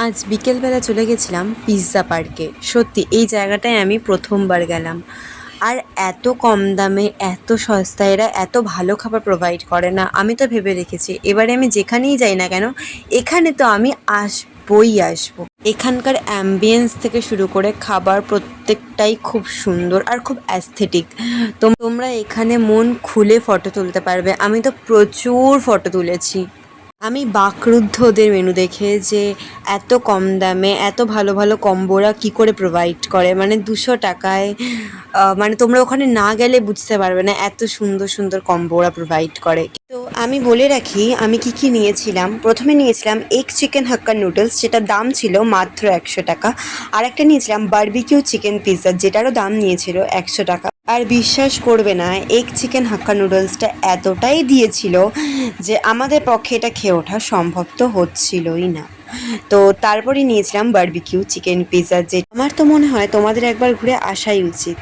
আজ বিকেলবেলা চলে গেছিলাম পিৎজা পার্কে। সত্যি এই জায়গাটায় আমি প্রথমবার গেলাম। আর এত কম দামে এত সস্তায় এরা এত ভালো খাবার প্রোভাইড করে না। আমি তো ভেবে রেখেছি এবারে আমি যেখানেই যাই না কেন এখানে তো আমি আসবই আসবো। এখানকার অ্যাম্বিয়েন্স থেকে শুরু করে খাবার প্রত্যেকটাই খুব সুন্দর আর খুব অ্যাস্থেটিক। তোমরা এখানে মন খুলে ফটো তুলতে পারবে। আমি তো প্রচুর ফটো তুলেছি। আমি বাকরুদ্ধ ওদের মেনু দেখে যে এত কম দামে এত ভালো ভালো কম্বোরা কি করে প্রোভাইড করে, মানে 200 টাকায়। মানে তোমরা ওখানে না গেলে বুঝতে পারবে না এত সুন্দর সুন্দর কম্বোরা প্রোভাইড করে। তো আমি বলে রাখি আমি কি কি নিয়েছিলাম। প্রথমে নিয়েছিলাম এগ চিকেন হাক্কা নুডলস, যেটার দাম ছিল মাত্র 100 টাকা। আর একটা নিয়েছিলাম বারবিকিউ চিকেন পিৎজা, যেটারও দাম নিয়েছিল 100 টাকা। আর বিশ্বাস করবে না, এগ চিকেন হাক্কা নুডলসটা এতটাই দিয়েছিল যে আমাদের পক্ষে এটা খেয়ে ওঠা সম্ভব তো হচ্ছিলই না। তো তারপরে নিয়েছিলাম বারবিকিউ চিকেন পিৎজা, যে আমার তো মনে হয় তোমাদের একবার ঘুরে আসাই উচিত।